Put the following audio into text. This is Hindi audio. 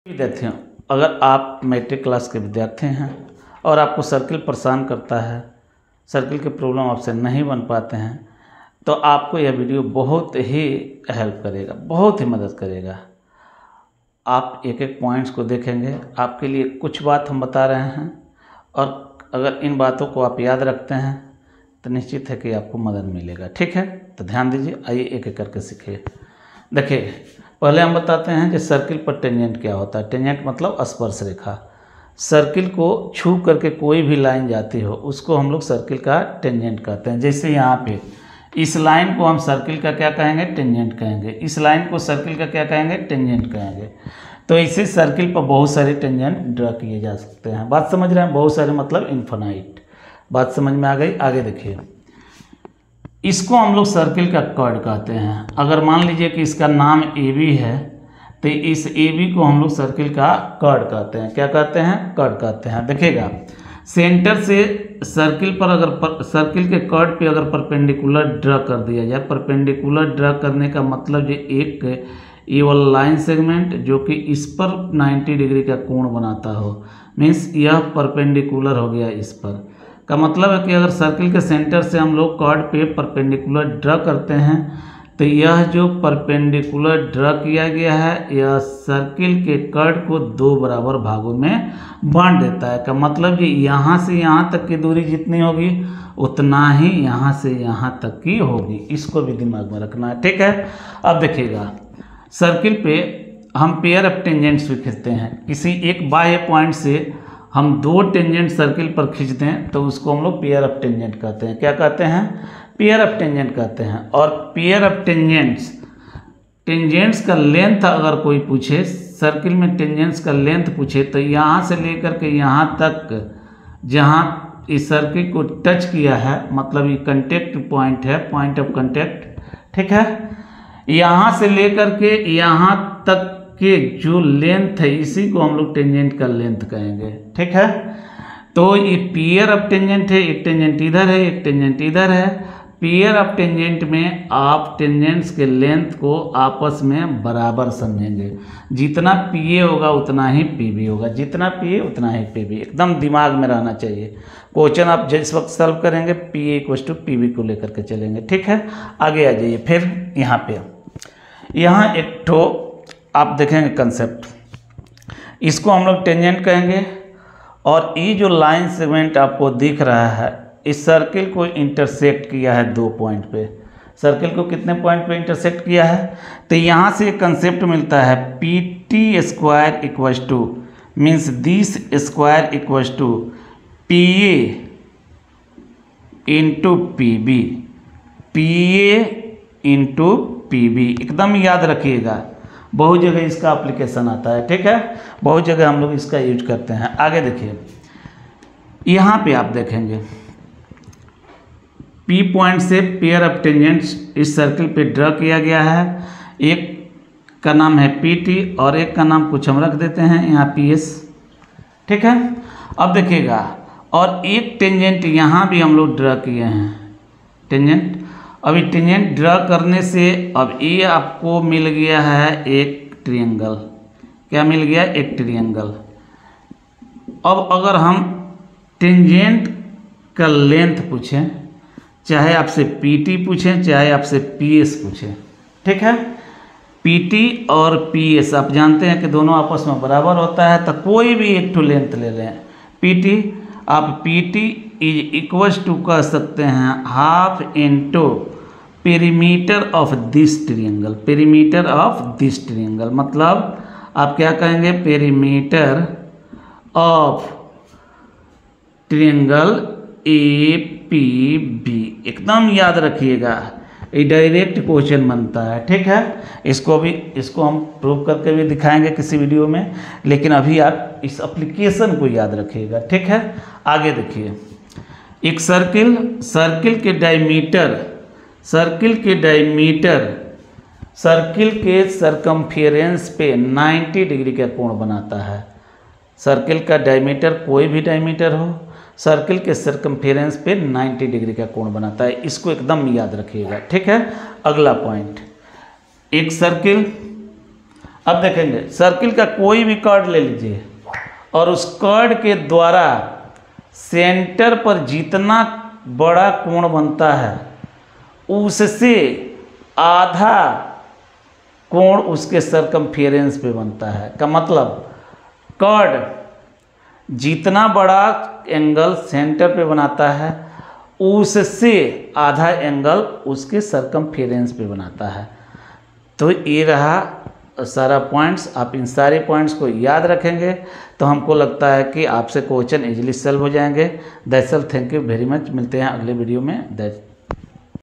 विद्यार्थियों, अगर आप मैट्रिक क्लास के विद्यार्थी हैं और आपको सर्किल परेशान करता है, सर्किल के प्रॉब्लम आपसे नहीं बन पाते हैं, तो आपको यह वीडियो बहुत ही हेल्प करेगा, बहुत ही मदद करेगा। आप एक एक पॉइंट्स को देखेंगे, आपके लिए कुछ बात हम बता रहे हैं और अगर इन बातों को आप याद रखते हैं तो निश्चित है कि आपको मदद मिलेगा। ठीक है, तो ध्यान दीजिए, आइए एक एक करके सीखिए। देखिए, पहले हम बताते हैं कि सर्किल पर टेंजेंट क्या होता है। टेंजेंट मतलब स्पर्श रेखा। सर्किल को छू करके कोई भी लाइन जाती हो उसको हम लोग सर्किल का टेंजेंट कहते हैं। जैसे यहाँ पे इस लाइन को हम सर्किल का क्या कहेंगे? टेंजेंट कहेंगे। इस लाइन को सर्किल का क्या कहेंगे? टेंजेंट कहेंगे। तो इसी सर्किल पर बहुत सारे टेंजेंट ड्रा किए जा सकते हैं। बात समझ रहे हैं? बहुत सारे मतलब इन्फिनाइट। बात समझ में आ गई? आगे देखिए, इसको हम लोग सर्किल का कर्ड कहते हैं। अगर मान लीजिए कि इसका नाम ए बी है तो इस ए बी को हम लोग सर्किल का कर्ड कहते हैं। क्या कहते हैं? कर्ड कहते हैं। देखिएगा, सेंटर से सर्किल पर अगर सर्किल के कर्ड पे अगर परपेंडिकुलर ड्रा कर दिया जाए, परपेंडिकुलर ड्रा करने का मतलब ये एक ये वाला लाइन सेगमेंट जो कि इस पर 90 डिग्री का कोण बनाता हो, मीन्स यह परपेंडिकुलर हो गया इस पर। का मतलब है कि अगर सर्किल के सेंटर से हम लोग कर्ड पे परपेंडिकुलर ड्रा करते हैं तो यह जो परपेंडिकुलर ड्रा किया गया है यह सर्किल के कर्ड को दो बराबर भागों में बांट देता है। का मतलब कि यहाँ से यहाँ तक की दूरी जितनी होगी उतना ही यहाँ से यहाँ तक की होगी। इसको भी दिमाग में रखना है। ठीक है, अब देखिएगा, सर्किल पे हम पेयर ऑफ टेंजेंट्स भी खींचते हैं। किसी एक बाह्य पॉइंट से हम दो टेंजेंट सर्किल पर खींच दें तो उसको हम लोग पेयर ऑफ टेंजेंट कहते हैं। क्या कहते हैं? पेयर ऑफ टेंजेंट कहते हैं। और पेयर ऑफ टेंजेंट्स का लेंथ अगर कोई पूछे, सर्किल में टेंजेंट्स का लेंथ पूछे, तो यहाँ से लेकर के यहाँ तक जहाँ इस सर्किल को टच किया है, मतलब ये कंटेक्ट पॉइंट है, पॉइंट ऑफ कंटेक्ट। ठीक है, यहाँ से लेकर के यहाँ तक के जो लेंथ है इसी को हम लोग टेंजेंट का लेंथ कहेंगे। ठीक है, तो ये पेयर ऑफ टेंजेंट है, एक टेंजेंट इधर है, एक टेंजेंट इधर है। पेयर ऑफ टेंजेंट में आप टेंजेंट्स के लेंथ को आपस में बराबर समझेंगे। जितना पीए होगा उतना ही पीबी होगा, जितना पीए उतना ही पीबी। एकदम दिमाग में रहना चाहिए। क्वेश्चन आप जिस वक्त सॉल्व करेंगे पीए इक्वल टू पीबी को लेकर के चलेंगे। ठीक है, आगे आ जाइए। फिर यहाँ पे यहाँ एक ठो आप देखेंगे कंसेप्ट, इसको हम लोग टेंजेंट कहेंगे। और ये जो लाइन सेगमेंट आपको दिख रहा है इस सर्किल को इंटरसेक्ट किया है दो पॉइंट पे। सर्किल को कितने पॉइंट पे इंटरसेक्ट किया है? तो यहाँ से एक कंसेप्ट मिलता है, P T square equals to means this square equals to P A into P B, P A into P B. एकदम याद रखिएगा, बहुत जगह इसका एप्लीकेशन आता है। ठीक है, बहुत जगह हम लोग इसका यूज करते हैं। आगे देखिए, यहाँ पे आप देखेंगे P पॉइंट से पेयर ऑफ टेंजेंट्स इस सर्किल पे ड्रा किया गया है। एक का नाम है PT और एक का नाम कुछ हम रख देते हैं यहाँ PS। ठीक है, अब देखिएगा, और एक टेंजेंट यहाँ भी हम लोग ड्रा किए हैं, टेंजेंट। अभी टेंजेंट ड्रा करने से अब ये आपको मिल गया है एक ट्रायंगल। क्या मिल गया? एक ट्रायंगल। अब अगर हम टेंजेंट का लेंथ पूछें, चाहे आपसे PT पूछें चाहे आपसे PS पूछें, ठीक है, PT और PS आप जानते हैं कि दोनों आपस में बराबर होता है। तो कोई भी एक टू लेंथ ले लें, PT, आप PT इज इक्वल्स टू कह सकते हैं half into perimeter of this triangle. Perimeter of this triangle मतलब आप क्या कहेंगे? Perimeter of triangle APB। एकदम याद रखिएगा, ये डायरेक्ट क्वेश्चन बनता है। ठीक है, इसको हम प्रूव करके भी दिखाएंगे किसी वीडियो में, लेकिन अभी आप इस एप्लीकेशन को याद रखिएगा। ठीक है, आगे देखिए, एक सर्किल के डायमीटर सर्किल के सरकमफेरेंस पे 90 डिग्री का कोण बनाता है। सर्किल का डायमीटर, कोई भी डायमीटर हो, सर्किल के सरकमफेरेंस पे 90 डिग्री का कोण बनाता है। इसको एकदम याद रखिएगा। ठीक है, अगला पॉइंट, एक सर्किल अब देखेंगे सर्किल का कोई भी कर्ड ले लीजिए और उस कर्ड के द्वारा सेंटर पर जितना बड़ा कोण बनता है उससे आधा कोण उसके सरकमफेरेंस पे बनता है। का मतलब कर्ड जितना बड़ा एंगल सेंटर पे बनाता है उससे आधा एंगल उसके सरकमफेरेंस पे बनाता है। तो ये रहा सारा पॉइंट्स। आप इन सारे पॉइंट्स को याद रखेंगे तो हमको लगता है कि आपसे क्वेश्चन इजीली सॉल्व हो जाएंगे। That's all, thank you very much. मिलते हैं अगले वीडियो में।